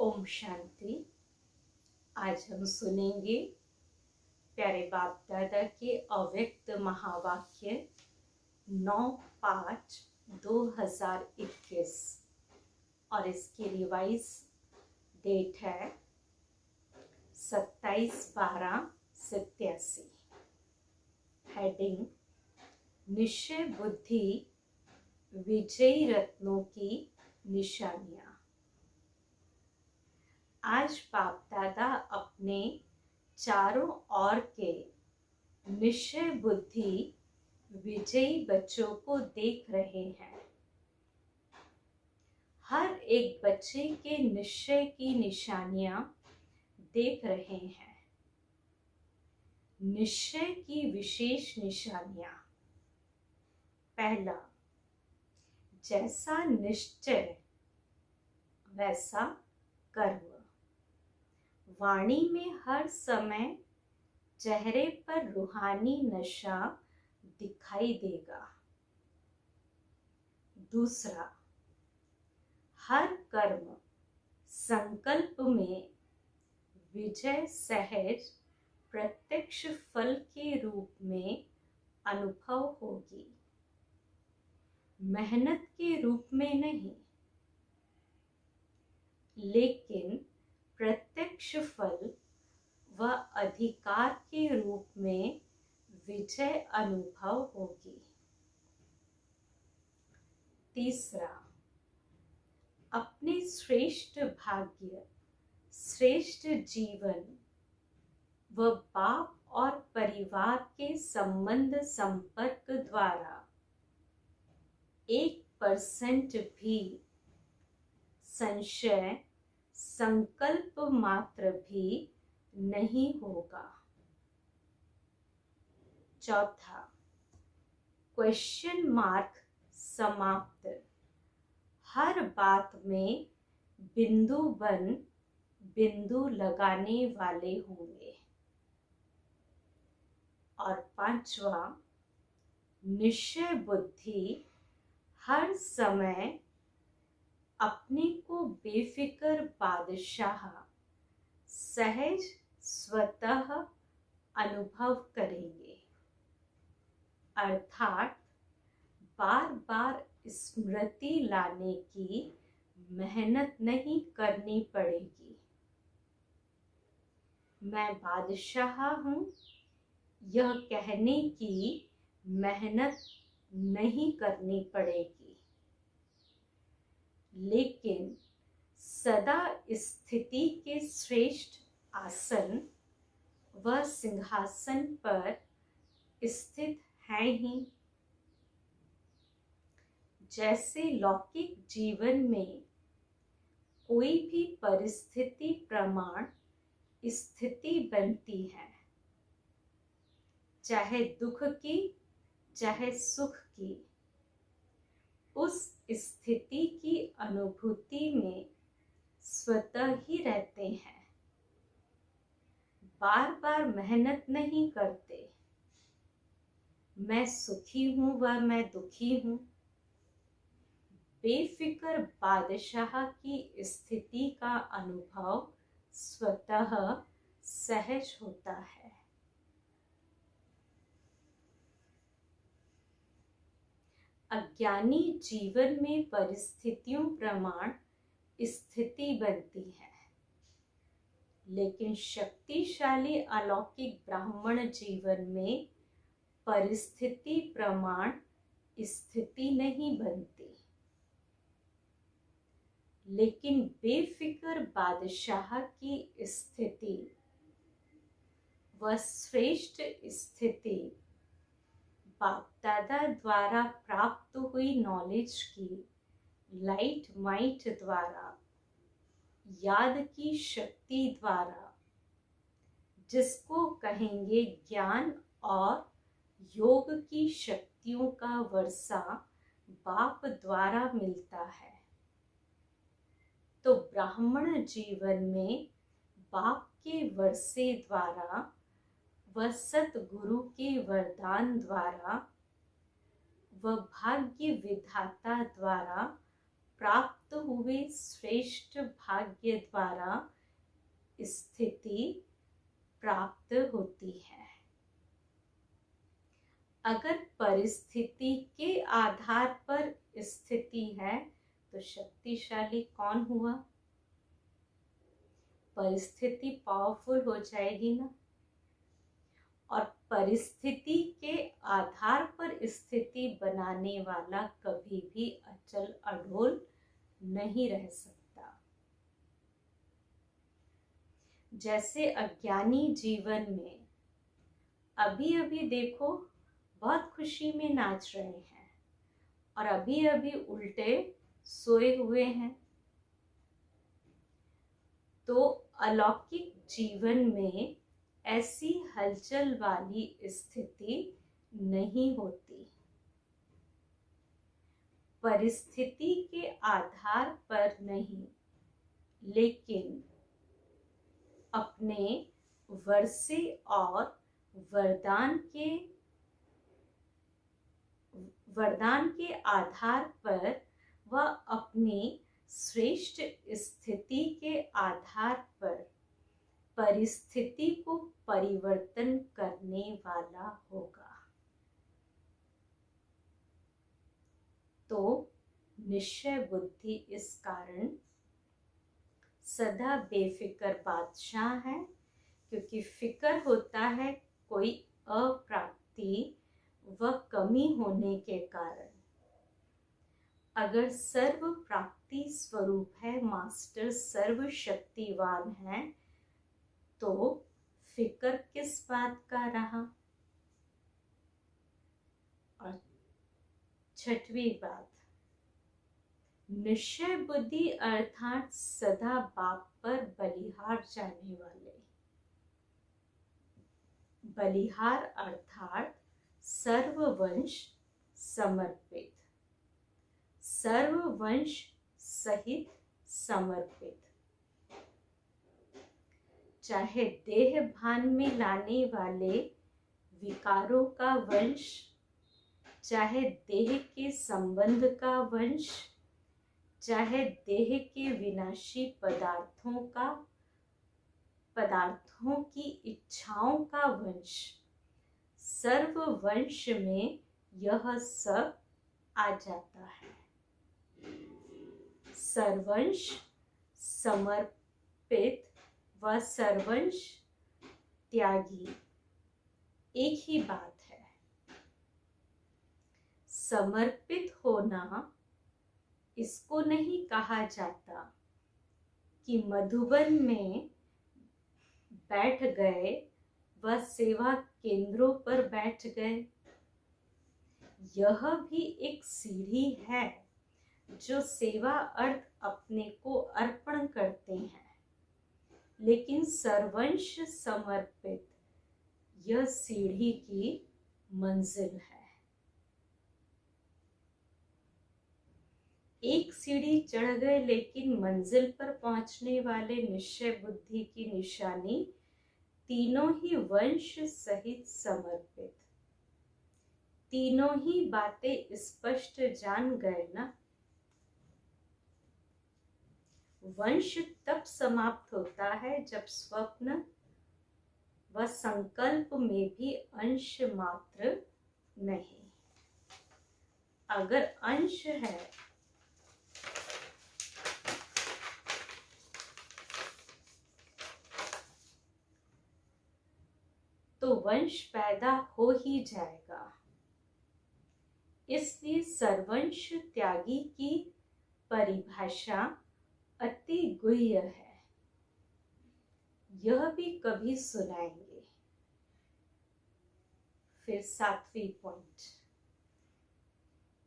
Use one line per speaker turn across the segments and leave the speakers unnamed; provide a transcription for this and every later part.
ओम शांति। आज हम सुनेंगे प्यारे बाप दादा के अव्यक्त महावाक्य 9/5/2021 और इसकी रिवाइज डेट है 27/12/87। हेडिंग निश्चय बुद्धि विजयी रत्नों की निशानियां। आज बाप दादा अपने चारों ओर के निश्चय बुद्धि विजयी बच्चों को देख रहे हैं। हर एक बच्चे के निश्चय की निशानियां देख रहे हैं। निश्चय की विशेष निशानियां। पहला, जैसा निश्चय वैसा कर्म। वाणी में हर समय चेहरे पर रूहानी नशा दिखाई देगा। दूसरा, हर कर्म संकल्प में विजय सहज प्रत्यक्ष फल के रूप में अनुभव होगी, मेहनत के रूप में नहीं, लेकिन प्रत्यक्ष फल व अधिकार के रूप में विजय अनुभव होगी। तीसरा, अपने श्रेष्ठ भाग्य, श्रेष्ठ जीवन व बाप और परिवार के संबंध संपर्क द्वारा 1% भी संशय संकल्प मात्र भी नहीं होगा। चौथा, क्वेश्चन मार्क समाप्त। हर बात में बिंदु बन बिंदु लगाने वाले होंगे। और पांचवा, निश्चय बुद्धि हर समय अपने को बेफिक्र बादशाह सहज स्वतः अनुभव करेंगे, अर्थात बार बार स्मृति लाने की मेहनत नहीं करनी पड़ेगी। मैं बादशाह हूँ, यह कहने की मेहनत नहीं करनी पड़ेगी, लेकिन सदा स्थिति के श्रेष्ठ आसन व सिंहासन पर स्थित है ही। जैसे लौकिक जीवन में कोई भी परिस्थिति प्रमाण स्थिति बनती है, चाहे दुख की चाहे सुख की, उस स्थिति की अनुभूति में स्वतः ही रहते हैं, बार बार मेहनत नहीं करते। मैं सुखी हूँ व मैं दुखी हूँ। बेफिक्र बादशाह की स्थिति का अनुभव स्वतः सहज होता है। अज्ञानी जीवन में परिस्थितियों प्रमाण स्थिति बनती है, लेकिन शक्तिशाली अलौकिक ब्राह्मण जीवन में परिस्थिति प्रमाण स्थिति नहीं बनती, लेकिन बेफिक्र बादशाह की स्थिति व श्रेष्ठ स्थिति बाप दादा द्वारा प्राप्त हुई नॉलेज की लाइट माइट द्वारा, याद की शक्ति द्वारा, जिसको कहेंगे ज्ञान और योग की शक्तियों का वर्षा बाप द्वारा मिलता है। तो ब्राह्मण जीवन में बाप के वर्षे द्वारा व सतगुरु के वरदान द्वारा व भाग्य विधाता द्वारा प्राप्त हुए श्रेष्ठ भाग्य द्वारा स्थिति प्राप्त होती है। अगर परिस्थिति के आधार पर स्थिति है तो शक्तिशाली कौन हुआ? परिस्थिति पावरफुल हो जाएगी ना। और परिस्थिति के आधार पर स्थिति बनाने वाला कभी भी अचल अडोल नहीं रह सकता। जैसे अज्ञानी जीवन में अभी अभी देखो बहुत खुशी में नाच रहे हैं और अभी अभी उल्टे सोए हुए हैं। तो अलौकिक जीवन में ऐसी हलचल वाली स्थिति नहीं होती। परिस्थिति के आधार पर नहीं, लेकिन अपने वर्षे और वरदान के आधार पर व अपनी श्रेष्ठ स्थिति के आधार पर परिस्थिति को परिवर्तन करने वाला होगा। तो निश्चय बुद्धि इस कारण सदा बेफिक्र बादशाह है, क्योंकि फिक्र होता है कोई अप्राप्ति व कमी होने के कारण। अगर सर्व प्राप्ति स्वरूप है, मास्टर सर्वशक्तिवान है, तो फिक्र किस बात का रहा? और छठवीं बात, निश्चय बुद्धि अर्थात सदा बाप पर बलिहार जाने वाले। बलिहार अर्थात सर्ववंश समर्पित, सर्ववंश सहित समर्पित। चाहे देह भान में लाने वाले विकारों का वंश, चाहे देह के संबंध का वंश, चाहे देह के विनाशी पदार्थों की इच्छाओं का वंश, सर्व वंश में यह सब आ जाता है। सर्वंश समर्पित व सर्वंश त्यागी एक ही बात है। समर्पित होना इसको नहीं कहा जाता कि मधुबन में बैठ गए व सेवा केंद्रों पर बैठ गए। यह भी एक सीढ़ी है जो सेवा अर्थ अपने को अर्पण करते हैं, लेकिन सर्वंश समर्पित यह सीढ़ी की मंजिल है। एक सीढ़ी चढ़ गए, लेकिन मंजिल पर पहुंचने वाले निश्चय बुद्धि की निशानी तीनों ही वंश सहित समर्पित। तीनों ही बातें स्पष्ट जान गए ना। वंश तब समाप्त होता है जब स्वप्न व संकल्प में भी अंश मात्र नहीं। अगर अंश है तो वंश पैदा हो ही जाएगा। इसलिए सर्वंश त्यागी की परिभाषा अति गुह्य है। यह भी कभी सुनाएंगे। फिर 7वीं पॉइंट,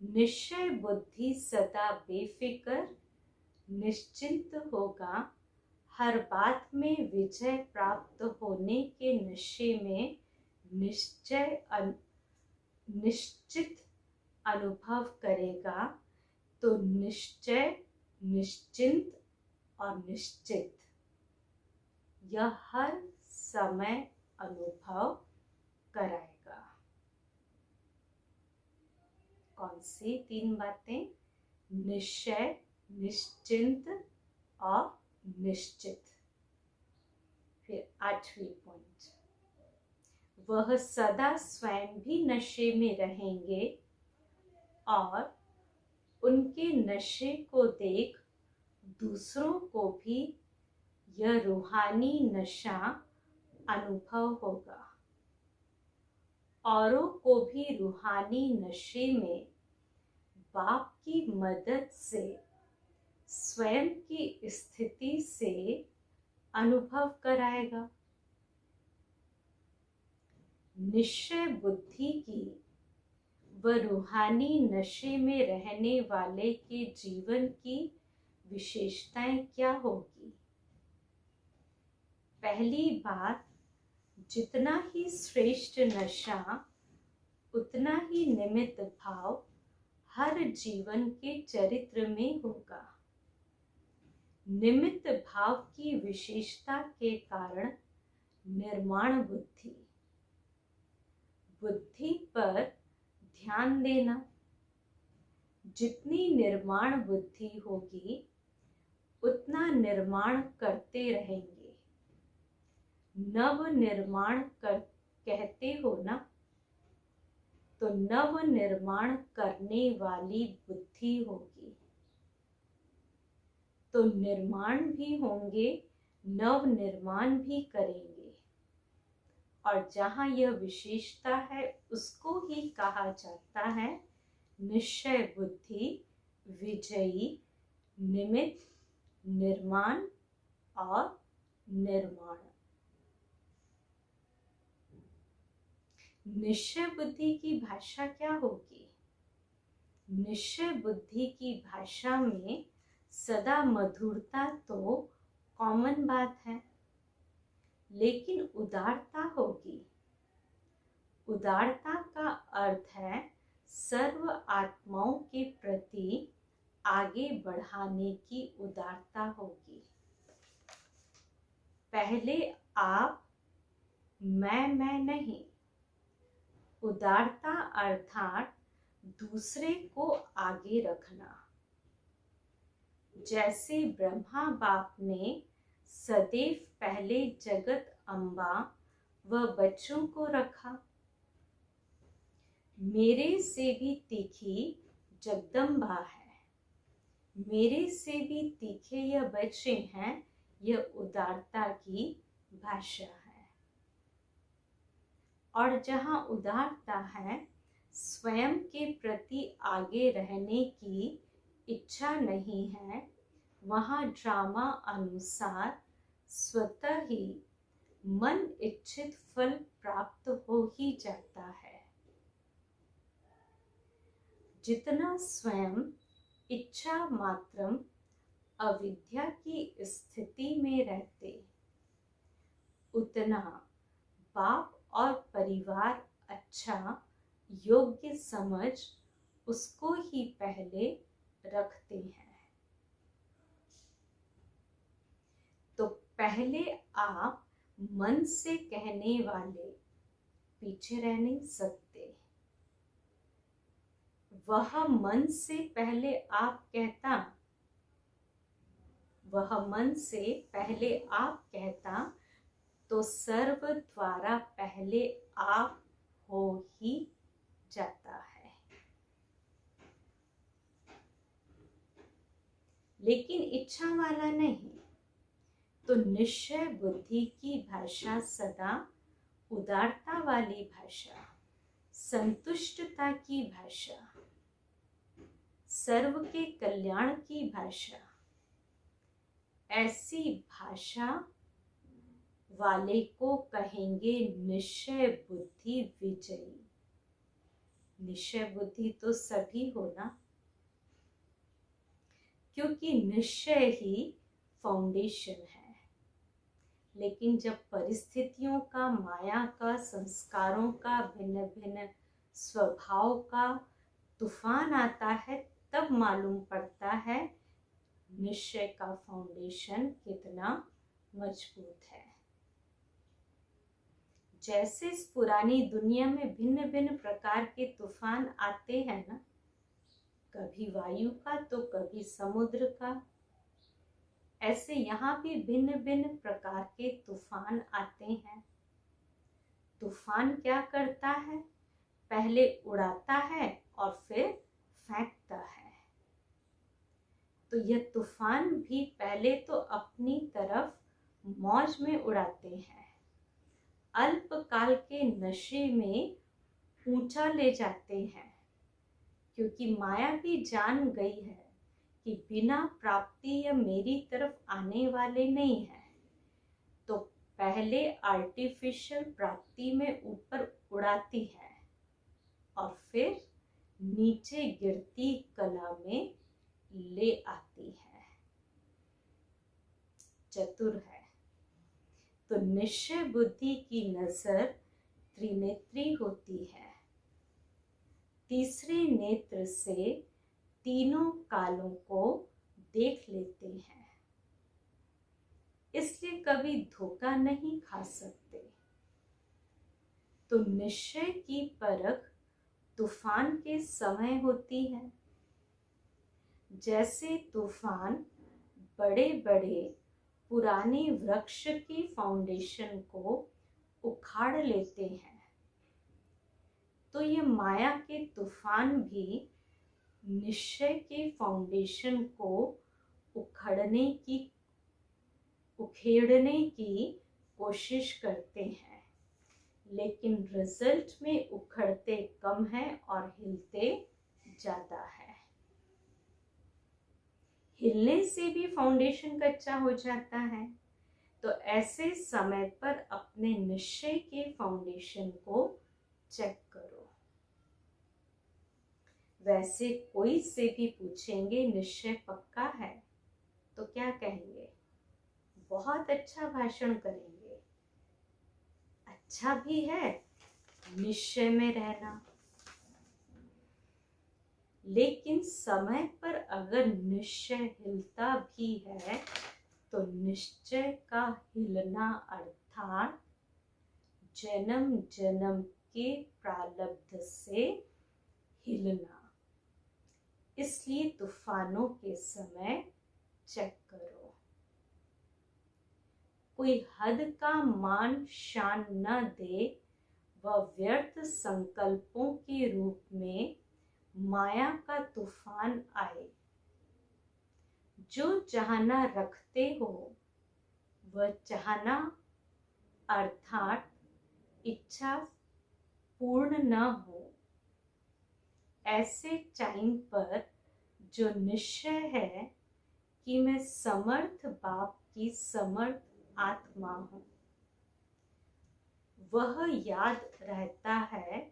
निश्चय बुद्धि सदा बेफिक्र निश्चिंत होगा। हर बात में विजय प्राप्त होने के नशे में निश्चित अनुभव करेगा। तो निश्चय, निश्चिंत और निश्चित यह हर समय अनुभव कराएगा। कौन सी 3 बातें? निश्चय, निश्चिंत और निश्चित। फिर 8वीं पॉइंट, वह सदा स्वयं भी नशे में रहेंगे और उनके नशे को देख दूसरों को भी यह रूहानी नशा अनुभव होगा। औरों को भी रूहानी नशे में बाप की मदद से स्वयं की स्थिति से अनुभव कराएगा। निश्चय बुद्धि की व रूहानी नशे में रहने वाले के जीवन की विशेषताएं क्या होगी? पहली बात, जितना ही श्रेष्ठ नशा उतना ही निमित्त भाव हर जीवन के चरित्र में होगा। निमित्त भाव की विशेषता के कारण निर्माण बुद्धि, बुद्धि पर ध्यान देना। जितनी निर्माण बुद्धि होगी उतना निर्माण करते रहेंगे। नव निर्माण कर कहते हो ना, तो नव निर्माण करने वाली बुद्धि होगी तो निर्माण भी होंगे, नव निर्माण भी करेंगे। और जहाँ यह विशेषता है उसको ही कहा जाता है निश्चय बुद्धि, विजयी, निमित्त, निर्माण और निर्माण। निश्चय बुद्धि की भाषा क्या होगी? निश्चय बुद्धि की भाषा में सदा मधुरता तो कॉमन बात है, लेकिन उदारता होगी। उदारता का अर्थ है सर्व आत्माओं के प्रति आगे बढ़ाने की उदारता होगी। पहले आप, मैं नहीं। उदारता अर्थात दूसरे को आगे रखना। जैसे ब्रह्मा बाप ने सदैव पहले जगत अम्बा व बच्चों को रखा। मेरे से भी तीखी जगदम्बा है, मेरे से भी तीखे यह बच्चे हैं, यह उदारता की भाषा है। और जहाँ उदारता है, स्वयं के प्रति आगे रहने की इच्छा नहीं है, वहाँ ड्रामा अनुसार स्वतः ही मन इच्छित फल प्राप्त हो ही जाता है। जितना स्वयं इच्छा मात्रम अविद्या की स्थिति में रहते, उतना बाप और परिवार अच्छा योग्य समझ उसको ही पहले रखते हैं। तो पहले आप मन से कहने वाले पीछे रह नहीं सकते। वह मन से पहले आप कहता तो सर्व द्वारा पहले आप हो ही जाता है। लेकिन इच्छा वाला नहीं। तो निश्चय बुद्धि की भाषा सदा उदारता वाली भाषा, संतुष्टता की भाषा, सर्व के कल्याण की भाषा। ऐसी भाषा वाले को कहेंगे निश्चय बुद्धि विजयी। निश्चय बुद्धि तो सभी हो ना, क्योंकि निश्चय ही फाउंडेशन है। लेकिन जब परिस्थितियों का, माया का, संस्कारों का, भिन्न भिन्न स्वभाव का तूफान आता है, तब मालूम पड़ता है निश्चय का फाउंडेशन कितना मजबूत है। जैसे इस पुरानी दुनिया में भिन्न भिन्न प्रकार के तूफान आते हैं ना, कभी वायु का तो कभी समुद्र का। ऐसे यहाँ भी भिन्न भिन्न प्रकार के तूफान आते हैं। तूफान क्या करता है? पहले उड़ाता है और फिर फेंकता है। तो यह तूफान भी पहले तो अपनी तरफ मौज में उड़ाते हैं, अल्पकाल के नशे में ऊंचा ले जाते हैं, क्योंकि माया भी जान गई है कि बिना प्राप्ति यह मेरी तरफ आने वाले नहीं है। तो पहले आर्टिफिशियल प्राप्ति में ऊपर उड़ाती है और फिर नीचे गिरती कला में ले आती है। चतुर है। तो निश्चय बुद्धि की नजर त्रिनेत्री होती है। तीसरे नेत्र से तीनों कालों को देख लेते हैं, इसलिए कभी धोखा नहीं खा सकते। तो निश्चय की परख तूफान के समय होती है। जैसे तूफान बड़े बड़े पुराने वृक्ष की फाउंडेशन को उखाड़ लेते हैं, तो ये माया के तूफान भी निश्चय के फाउंडेशन को उखेड़ने की कोशिश करते हैं, लेकिन रिजल्ट में उखड़ते कम है और हिलते ज्यादा है। हिलने से भी फाउंडेशन कच्चा हो जाता है। तो ऐसे समय पर अपने निश्चय के फाउंडेशन को चेक करो। वैसे कोई से भी पूछेंगे निश्चय पक्का है तो क्या कहेंगे? बहुत अच्छा भाषण करेंगे। अच्छा भी है निश्चय में रहना, लेकिन समय पर अगर निश्चय हिलता भी है तो निश्चय का हिलना अर्थात जन्म जन्म के प्रारब्ध से हिलना। इसलिए तूफानों के समय चेक करो। कोई हद का मान शान न दे व व्यर्थ संकल्पों के रूप में माया का तूफान आए। जो चाहना रखते हो वह चाहना अर्थात इच्छा पूर्ण न हो। ऐसे टाइम पर जो निश्चय है कि मैं समर्थ बाप की समर्थ आत्मा हूँ, वह याद रहता है,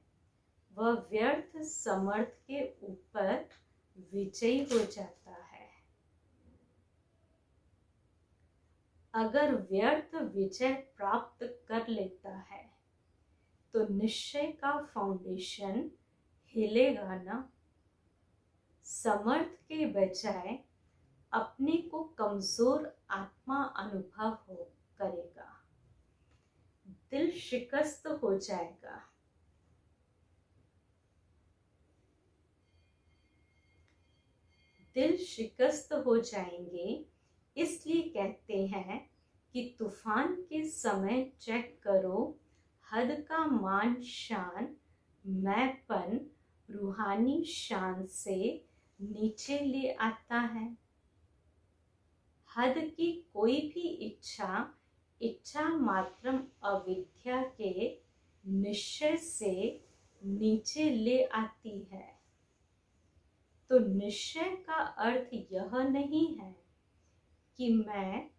वह व्यर्थ समर्थ के ऊपर विजयी हो जाता है। अगर व्यर्थ विजय प्राप्त कर लेता है तो निश्चय का फाउंडेशन हिलेगा ना। समर्थ के बजाय अपने को कमजोर आत्मा अनुभव करेगा, दिल शिकस्त हो जाएगा। दिल शिकस्त हो जाएंगे। इसलिए कहते हैं कि तूफान के समय चेक करो, हद का मान शान मैंपन रूहानी शान से नीचे ले आता है। हद की कोई भी इच्छा मात्रम अविद्या के निश्चय से नीचे ले आती है। तो निश्चय का अर्थ यह नहीं है कि मैं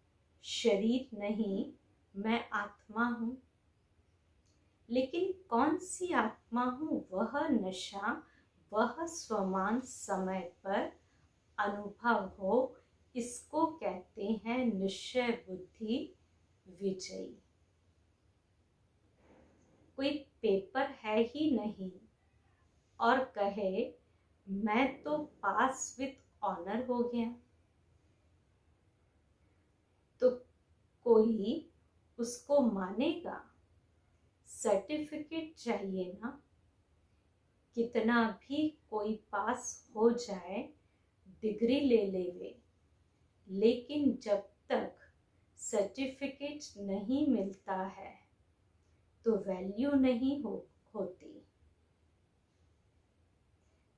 शरीर नहीं, मैं आत्मा हूँ। लेकिन कौन सी आत्मा हूँ, वह नशा, वह स्वमान समय पर अनुभव हो, इसको कहते हैं निश्चय बुद्धि विजयी। कोई पेपर है ही नहीं और कहे मैं तो पास विद ऑनर हो गया, तो कोई उसको मानेगा? सर्टिफिकेट चाहिए ना। कितना भी कोई पास हो जाए, डिग्री ले लेवे, लेकिन जब तक सर्टिफिकेट नहीं मिलता है तो वैल्यू नहीं होती।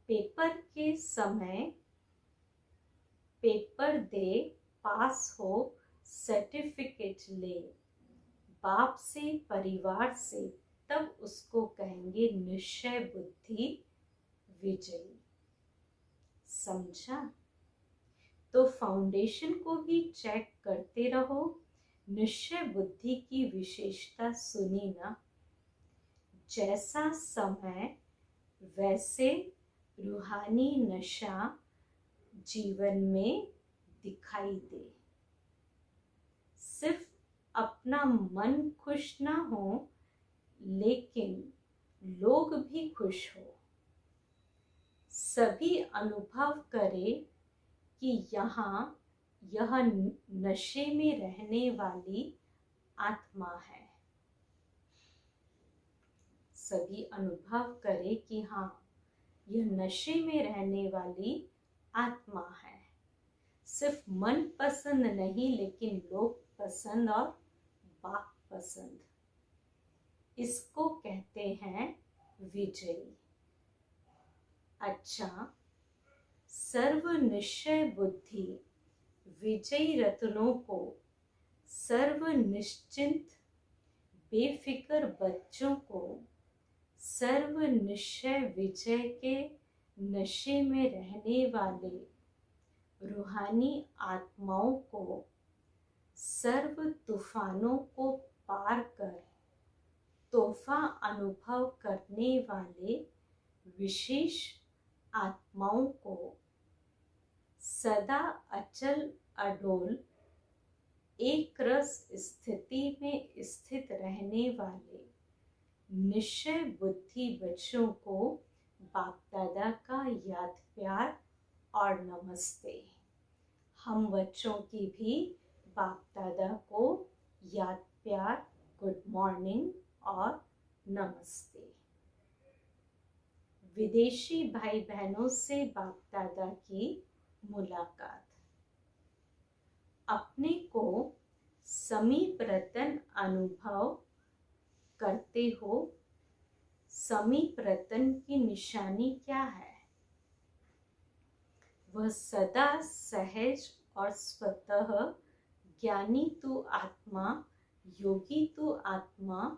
पेपर के समय पेपर दे, पास हो, सर्टिफिकेट ले, बाप से, परिवार से, तब उसको कहेंगे निश्चय बुद्धि विजयी। समझा? तो फाउंडेशन को भी चेक करते रहो। निश्चय बुद्धि की विशेषता सुनी ना, जैसा समय वैसे रूहानी नशा जीवन में दिखाई दे। सिर्फ अपना मन खुश ना हो, लेकिन लोग भी खुश हो। सभी अनुभव करें कि यहाँ यह नशे में रहने वाली आत्मा है। सभी अनुभव करें कि हाँ, यह नशे में रहने वाली आत्मा है। सिर्फ मन पसंद नहीं, लेकिन लोग पसंद और बाप पसंद। इसको कहते हैं विजयी। अच्छा, सर्व निश्चय बुद्धि विजयी रत्नों को, सर्व निश्चिंत बेफिक्र बच्चों को, सर्व निश्चय विजय के नशे में रहने वाले रूहानी आत्माओं को, सर्व तूफानों को पार कर तोहफा अनुभव करने वाले विशेष आत्माओं को, सदा अचल अडोल एक रस स्थिति में स्थित रहने वाले निश्चय बुद्धि बच्चों को बाप दादा का याद प्यार और नमस्ते। हम बच्चों की भी बाप दादा को याद प्यार, गुड मॉर्निंग और नमस्ते। विदेशी भाई बहनों से बाप दादा की मुलाकात। अपने को समीप रतन अनुभव करते हो। समीप रतन की निशानी क्या है? वह सदा सहज और स्वतः ज्ञानी तू आत्मा, योगी तू आत्मा,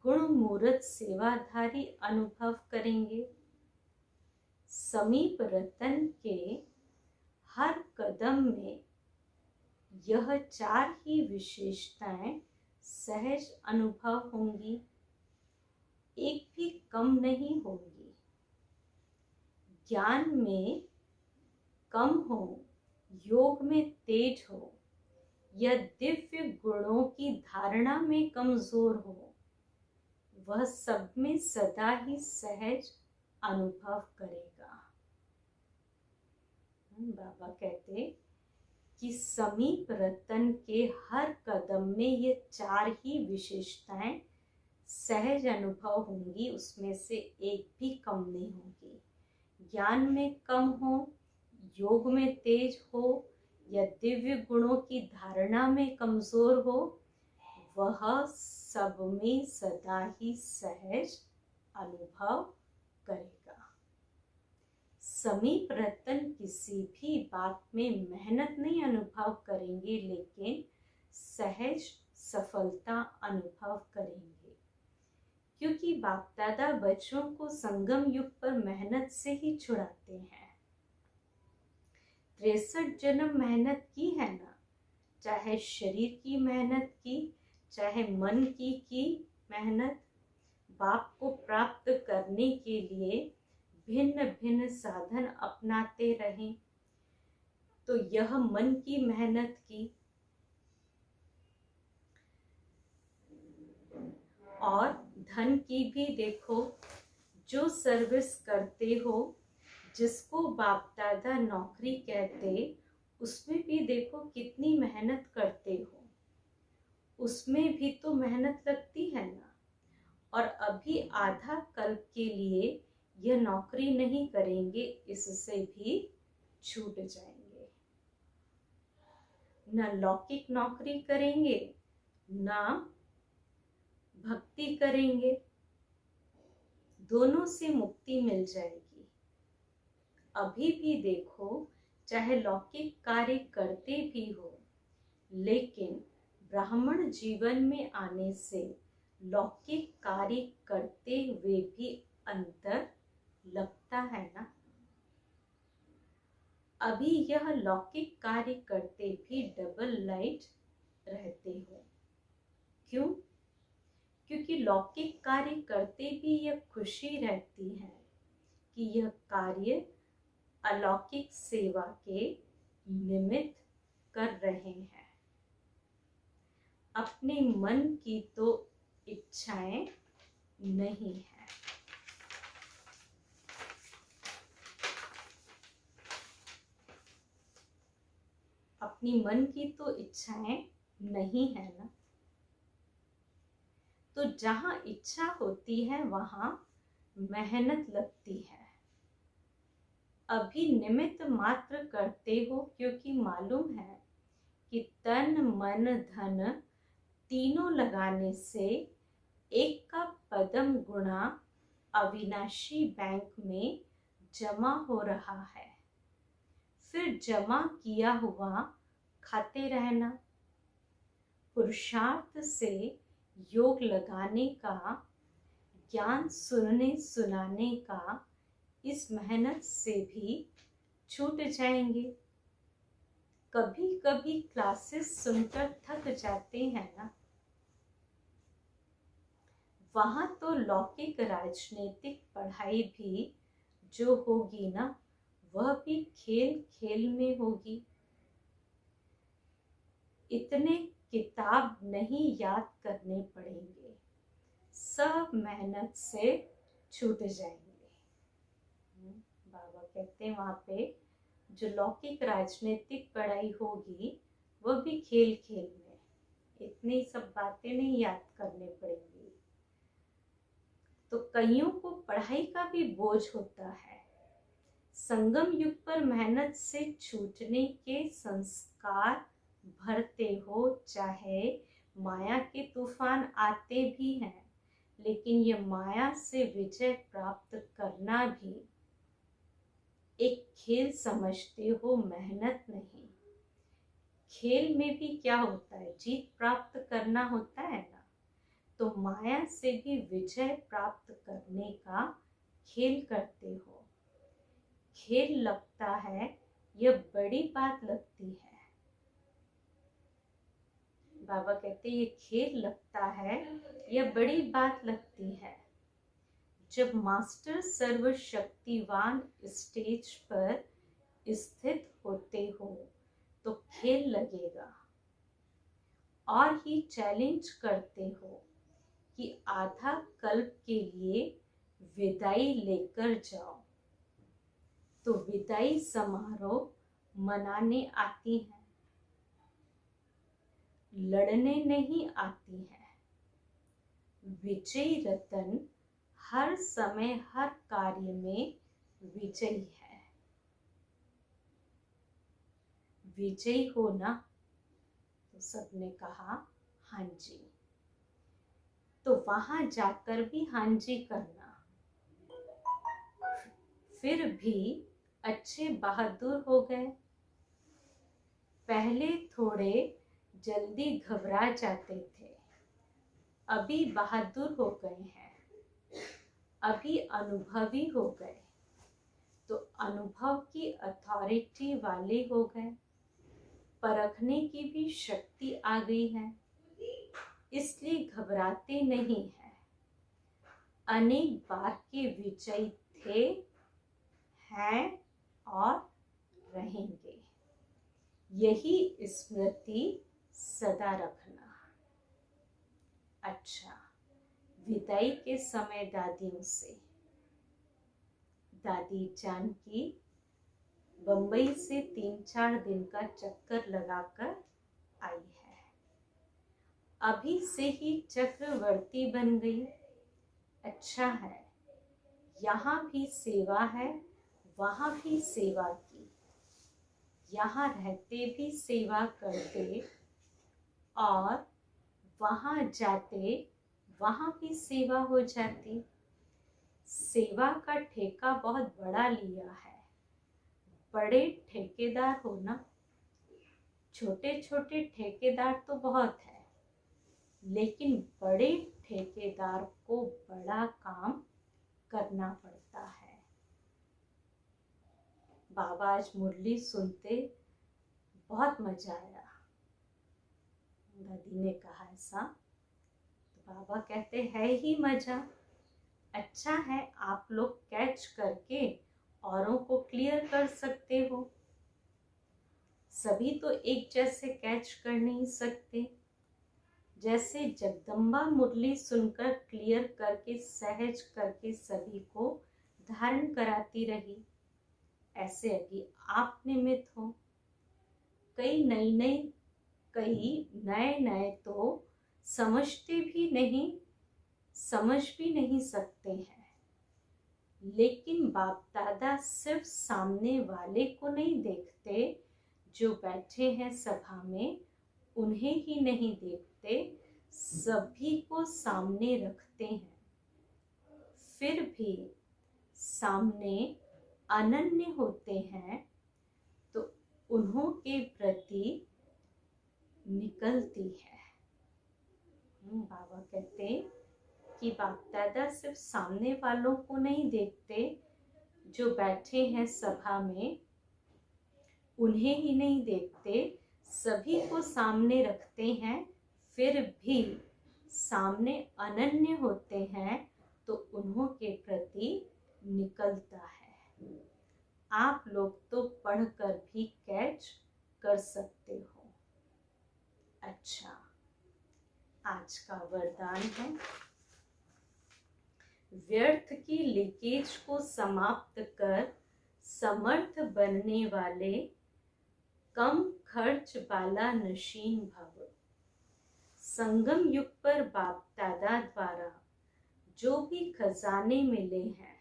गुण मूर्त सेवाधारी अनुभव करेंगे। समीप रतन के हर कदम में यह चार ही विशेषताएं सहज अनुभव होंगी, एक भी कम नहीं होंगी। ज्ञान में कम हो, योग में तेज हो, या दिव्य गुणों की धारणा में कमजोर हो, वह सब में सदा ही सहज अनुभव करेगा। बाबा कहते कि समीप रतन के हर कदम में ये चार ही विशेषताएं सहज अनुभव होंगी, उसमें से एक भी कम नहीं होगी। ज्ञान में कम हो, योग में तेज हो, या दिव्य गुणों की धारणा में कमजोर हो, वह सब में सदा ही सहज अनुभव करेगा। समीप रतन किसी भी बात में मेहनत नहीं अनुभव करेंगे, लेकिन सहज सफलता अनुभव करेंगे, क्योंकि बाप दादा बच्चों को संगम युग पर मेहनत से ही छुड़ाते हैं। 63 जन्म मेहनत की है ना, चाहे शरीर की मेहनत की, चाहे मन की मेहनत। बाप को प्राप्त करने के लिए भिन्न भिन्न साधन अपनाते रहें, तो यह मन की मेहनत की और धन की भी देखो। जो सर्विस करते हो, जिसको बाप दादा नौकरी कहते, उसमें भी देखो कितनी मेहनत करते हो, उसमें भी तो मेहनत लगती है ना। और अभी आधा कल्प के लिए यह नौकरी नहीं करेंगे इससे भी छूट जाएंगे। न लौकिक नौकरी करेंगे ना भक्ति करेंगे, दोनों से मुक्ति मिल जाएगी। अभी भी देखो, चाहे लौकिक कार्य करते भी हो, लेकिन ब्राह्मण जीवन में आने से लौकिक कार्य करते हुए भी अंतर लगता है ना। अभी यह लौकिक कार्य करते भी डबल लाइट रहते हो। क्यों? क्योंकि लौकिक कार्य करते भी यह खुशी रहती है कि यह कार्य अलौकिक सेवा के निमित्त कर रहे हैं। अपने मन की तो इच्छाएं नहीं है। अपनी मन की तो इच्छाएं नहीं है ना। तो जहां इच्छा होती है वहां मेहनत लगती है। अभी निमित्त मात्र करते हो क्योंकि मालूम है कि तन मन धन तीनों लगाने से एक का पदम गुणा अविनाशी बैंक में जमा हो रहा है। फिर जमा किया हुआ खाते रहना। पुरुषार्थ से योग लगाने का, ज्ञान सुनने सुनाने का, इस मेहनत से भी छूट जाएंगे। कभी कभी क्लासेस सुनकर थक जाते हैं ना, वहां तो लौकिक राजनीतिक पढ़ाई भी जो होगी ना, वह भी खेल खेल में होगी। इतने किताब नहीं याद करने पड़ेंगे, सब मेहनत से छूट जाएंगे। बाबा कहते हैं वहां पे जो लौकिक राजनीतिक पढ़ाई होगी वह भी खेल खेल में, इतनी सब बातें नहीं याद करने पड़ेंगी। तो कईयों को पढ़ाई का भी बोझ होता है। संगम युग पर मेहनत से छूटने के संस्कार भरते हो, चाहे माया के तूफान आते भी हैं, लेकिन ये माया से विजय प्राप्त करना भी एक खेल समझते हो, मेहनत नहीं। खेल में भी क्या होता है, जीत प्राप्त करना होता है ना। तो माया से भी विजय प्राप्त करने का खेल करते हो। खेल लगता है, यह बड़ी बात लगती है। बाबा कहते ये खेल लगता है, यह बड़ी बात लगती है। जब मास्टर सर्वशक्तिवान स्टेज पर स्थित होते हो तो खेल लगेगा। और ही चैलेंज करते हो कि आधा कल्प के लिए विदाई लेकर जाओ, तो विदाई समारोह मनाने आती हैं, लड़ने नहीं आती है। विजयी रतन हर समय हर कार्य में विजयी है। विजयी हो ना? तो सबने कहा हाँ जी। तो वहां जाकर भी हाँ जी करना। फिर भी अच्छे बहादुर हो गए। पहले थोड़े जल्दी घबरा जाते थे, अभी बहादुर हो गए हैं, अभी अनुभवी हो गए। तो अनुभव की अथॉरिटी वाले हो गए, परखने की भी शक्ति आ गई है, इसलिए घबराते नहीं हैं। अनेक बार के विजयी थे, हैं और रहेंगे। यही स्मृति सदा रखना। अच्छा, विदाई के समय दादियों से, दादी जानकी बंबई से 3-4 दिन का चक्कर लगाकर आई है। अभी से ही चक्रवर्ती बन गई। अच्छा है, यहाँ भी सेवा है, वहाँ भी सेवा की, यहाँ रहते भी सेवा करते और वहाँ जाते वहाँ भी सेवा हो जाती। सेवा का ठेका बहुत बड़ा लिया है। बड़े ठेकेदार हो ना, छोटे छोटे ठेकेदार तो बहुत है, लेकिन बड़े ठेकेदार को बड़ा काम करना पड़ता है। बाबा आज मुरली सुनते बहुत मजा आया। दादी ने कहा ऐसा, तो बाबा कहते है ही मजा। अच्छा है आप लोग कैच करके औरों को क्लियर कर सकते हो। सभी तो एक जैसे कैच कर नहीं सकते। जैसे जगदम्बा मुरली सुनकर क्लियर करके सहज करके सभी को धारण कराती रही, ऐसे अभी आप निमित्त हो। कई नए नए तो समझते भी नहीं, समझ भी नहीं सकते हैं, लेकिन बाप दादा सिर्फ सामने वाले को नहीं देखते, जो बैठे हैं सभा में उन्हें ही नहीं देखते, सभी को सामने रखते हैं। फिर भी सामने अनन्य होते हैं तो उन्हों के प्रति निकलती है। बाबा कहते कि बाप दादा सिर्फ सामने वालों को नहीं देखते, जो बैठे हैं सभा में उन्हें ही नहीं देखते, सभी को सामने रखते हैं। फिर भी सामने अनन्य होते हैं तो उन्हों के प्रति निकलता है। आप लोग तो पढ़कर भी कैच कर सकते हो। अच्छा, आज का वरदान है, व्यर्थ की लीकेज को समाप्त कर समर्थ बनने वाले कम खर्च वाला नशीन भव। संगम युग पर बाप दादा द्वारा जो भी खजाने मिले हैं,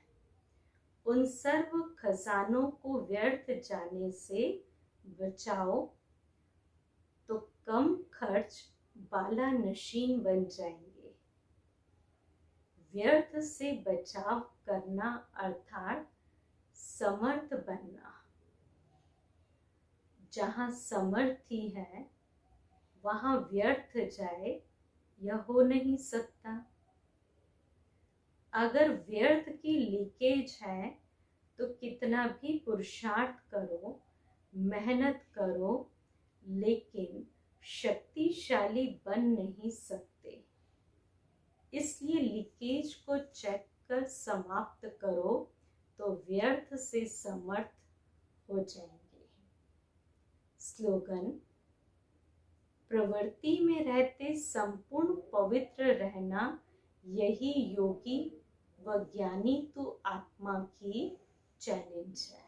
उन सर्व खजानों को व्यर्थ जाने से बचाओ तो कम खर्च वाला नशीन बन जाएंगे। व्यर्थ से बचाव करना अर्थात समर्थ बनना। जहाँ समर्थी है वहाँ व्यर्थ जाए यह हो नहीं सकता। अगर व्यर्थ की लीकेज है तो कितना भी पुरुषार्थ करो, मेहनत करो, लेकिन शक्तिशाली बन नहीं सकते। इसलिए लीकेज को चेक कर समाप्त करो तो व्यर्थ से समर्थ हो जाएंगे। स्लोगन, प्रवृत्ति में रहते संपूर्ण पवित्र रहना यही योगी व ज्ञानी तो आत्मा की चैलेंज है।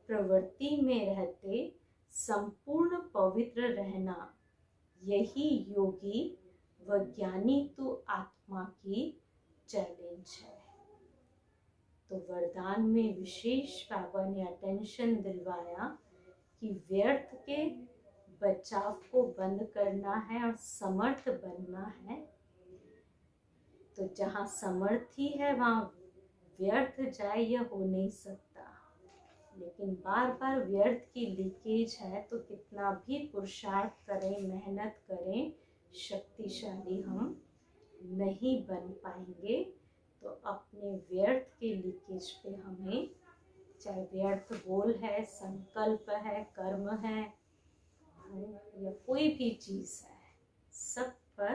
प्रवृत्ति में रहते संपूर्ण पवित्र रहना यही योगी व ज्ञानी तो आत्मा की चैलेंज है। तो वरदान में विशेष बाबा ने अटेंशन दिलवाया कि व्यर्थ के बचाव को बंद करना है और समर्थ बनना है। तो जहाँ समर्थी है वहाँ व्यर्थ जाए यह हो नहीं सकता, लेकिन बार बार व्यर्थ की लीकेज है तो कितना भी पुरुषार्थ करें, मेहनत करें, शक्तिशाली हम नहीं बन पाएंगे। तो अपने व्यर्थ के लीकेज पे हमें, चाहे व्यर्थ बोल है, संकल्प है, कर्म है या कोई भी चीज़ है, सब पर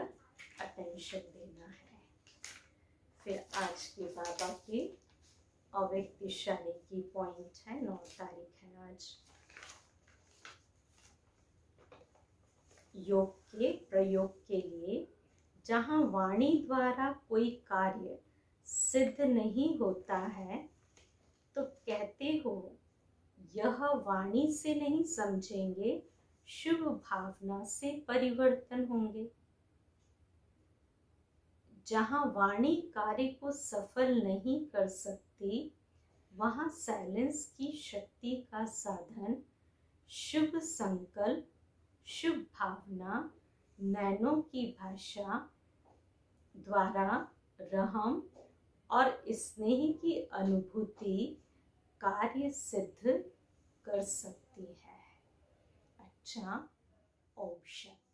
अटेंशन देना है। फिर आज के बाबा के अव्यक्तिशाली की पॉइंट है, 9 तारीख है आज। योग के प्रयोग के लिए, जहाँ वाणी द्वारा कोई कार्य सिद्ध नहीं होता है तो कहते हो यह वाणी से नहीं समझेंगे, शुभ भावना से परिवर्तन होंगे। जहाँ वाणी कार्य को सफल नहीं कर सकती, वहाँ साइलेंस की शक्ति का साधन शुभ संकल्प, शुभ भावना, नैनों की भाषा द्वारा रहम और स्नेह की अनुभूति कार्य सिद्ध कर सकती है। अच्छा, ओम शांति।